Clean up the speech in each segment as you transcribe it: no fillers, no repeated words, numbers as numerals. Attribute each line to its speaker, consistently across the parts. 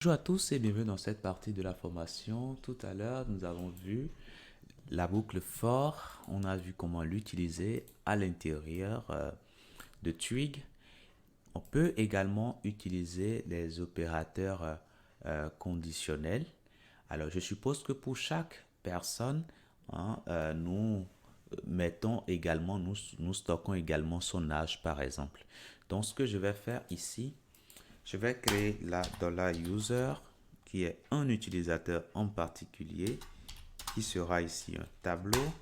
Speaker 1: Bonjour à tous et bienvenue dans cette partie de la formation. Tout à l'heure, nous avons vu la boucle for. On a vu comment l'utiliser à l'intérieur de Twig. On peut également utiliser les opérateurs conditionnels. Alors, je suppose que pour chaque personne, nous mettons également, nous stockons également son âge, par exemple. Donc, ce que je vais faire ici, je vais créer la $user qui est un utilisateur en particulier qui sera ici un tableau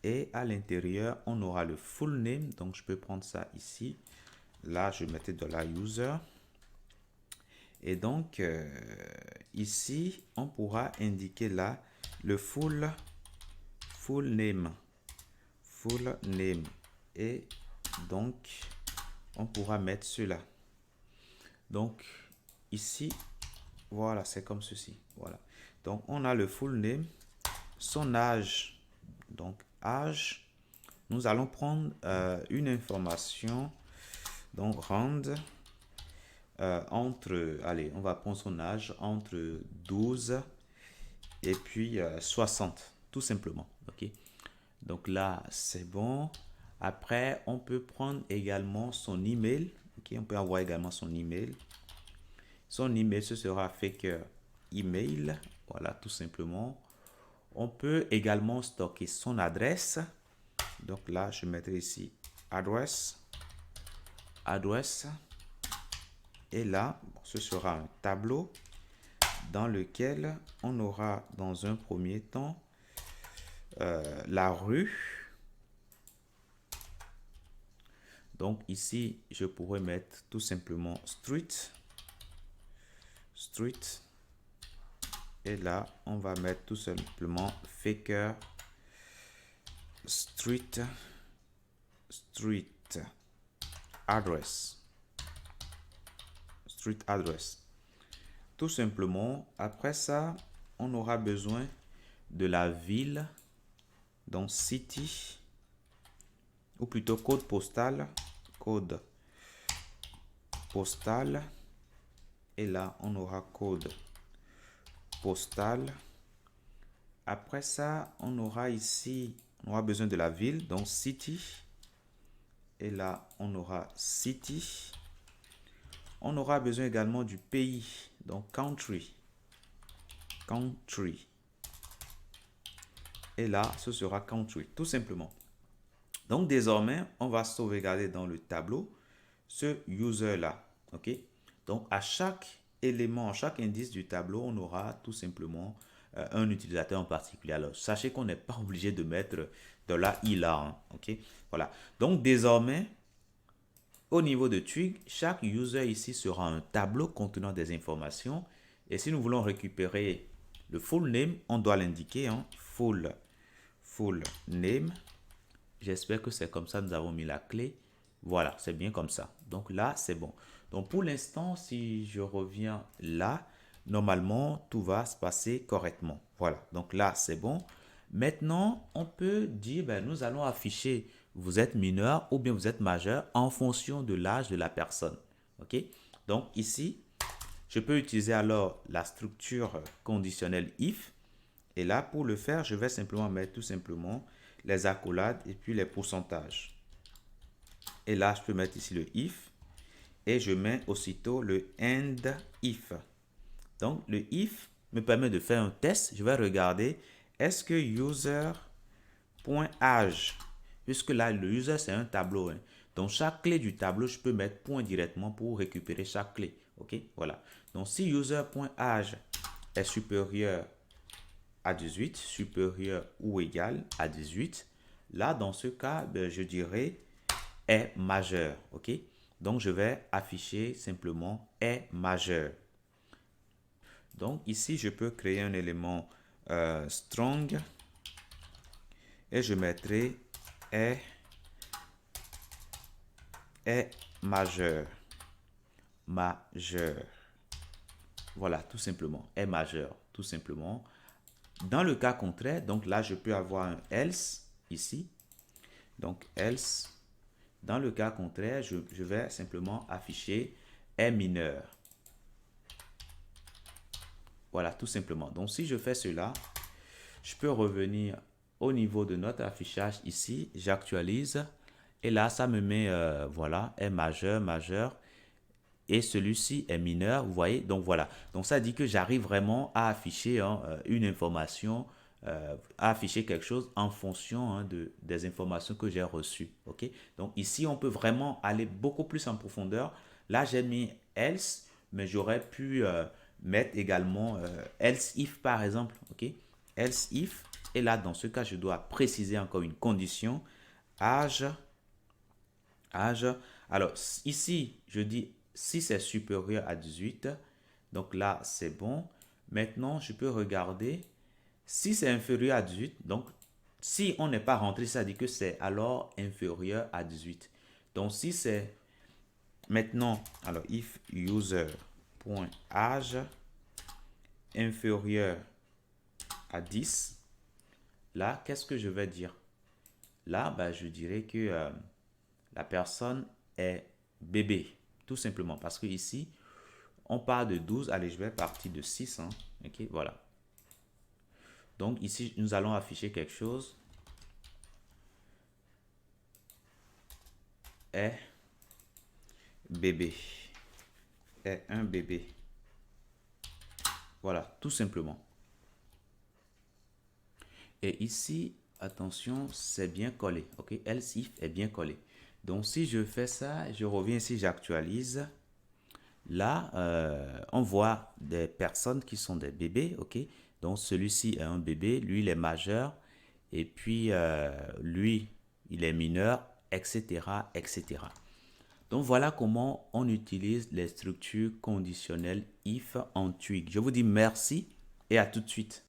Speaker 1: et à l'intérieur on aura le full name, donc je peux prendre ça ici, là je mettais $user et donc ici on pourra indiquer là le full name et donc on pourra mettre cela. Donc ici, voilà, c'est comme ceci. Voilà. Donc on a le full name, son âge. Donc âge, nous allons prendre une information. Donc rand entre, allez, on va prendre son âge entre 12 et puis 60, tout simplement. Ok. Donc là, c'est bon. Après, on peut prendre également son email. Ok, on peut avoir également son email. Son email, ce sera faker email. Voilà, tout simplement. On peut également stocker son adresse. Donc là, je mettrai ici adresse. Et là, ce sera un tableau dans lequel on aura dans un premier temps la rue. Donc ici, je pourrais mettre tout simplement street. Et là, on va mettre tout simplement faker street address. Tout simplement, après ça, on aura besoin de la ville, donc city, ou plutôt code postal. Et là, on aura code postal. Après ça, on aura ici, on aura besoin de la ville, donc city. Et là, on aura city. On aura besoin également du pays, donc country. Et là, ce sera country, tout simplement. Donc, désormais, on va sauvegarder dans le tableau ce user-là. OK? Donc, à chaque élément, à chaque indice du tableau, on aura tout simplement un utilisateur en particulier. Alors, sachez qu'on n'est pas obligé de mettre de la i là. Hein, OK? Voilà. Donc, désormais, au niveau de Twig, chaque user ici sera un tableau contenant des informations. Et si nous voulons récupérer le full name, on doit l'indiquer en full name. J'espère que c'est comme ça, nous avons mis la clé. Voilà, c'est bien comme ça. Donc là, c'est bon. Donc pour l'instant, si je reviens là, normalement, tout va se passer correctement. Voilà, donc là, c'est bon. Maintenant, on peut dire, ben, nous allons afficher vous êtes mineur ou bien vous êtes majeur en fonction de l'âge de la personne. OK? Donc ici, je peux utiliser alors la structure conditionnelle if. Et là, pour le faire, je vais simplement mettre tout simplement les accolades et puis les pourcentages. Et là, je peux mettre ici le if et je mets aussitôt le end if. Donc, le if me permet de faire un test. Je vais regarder est-ce que user.age, puisque là, le user, c'est un tableau. Hein. Donc, chaque clé du tableau, je peux mettre point directement pour récupérer chaque clé. OK? Voilà. Donc, si user.age est supérieur à 18, supérieur ou égal à 18, là, dans ce cas, ben, je dirais est majeur. OK? Donc, je vais afficher simplement est majeur. Donc, ici, je peux créer un élément strong et je mettrai est majeur. Voilà, tout simplement. Est majeur, tout simplement. Dans le cas contraire, donc là, je peux avoir un else ici. Donc, else. Dans le cas contraire, je vais simplement afficher est mineur. Voilà, tout simplement. Donc, si je fais cela, je peux revenir au niveau de notre affichage ici. J'actualise. Et là, ça me met, voilà, est majeur, majeur. Et celui-ci est mineur, vous voyez. Donc, voilà. Donc, ça dit que j'arrive vraiment à afficher une information, à afficher quelque chose en fonction des informations que j'ai reçues. OK? Donc, ici, on peut vraiment aller beaucoup plus en profondeur. Là, j'ai mis else, mais j'aurais pu mettre également else if, par exemple. OK? Else if. Et là, dans ce cas, je dois préciser encore une condition. Âge. Âge. Alors, ici, je dis si c'est supérieur à 18. Donc là, c'est bon. Maintenant, je peux regarder si c'est inférieur à 18. Donc, si on n'est pas rentré, ça dit que c'est alors inférieur à 18. Donc, si c'est maintenant, alors, if user.age inférieur à 10, là, qu'est-ce que je vais dire? Là, ben, je dirais que la personne est bébé, tout simplement. Parce que ici, on part de 12. Allez, je vais partir de 6. Hein. OK, voilà. Donc, ici, nous allons afficher quelque chose. Est bébé. Est un bébé. Voilà, tout simplement. Et ici, attention, c'est bien collé. OK, else if est bien collé. Donc, si je fais ça, je reviens ici, j'actualise. Là, on voit des personnes qui sont des bébés, ok? Donc, celui-ci est un bébé, lui, il est majeur, et puis lui, il est mineur, etc., etc. Donc, voilà comment on utilise les structures conditionnelles if en Twig. Je vous dis merci et à tout de suite.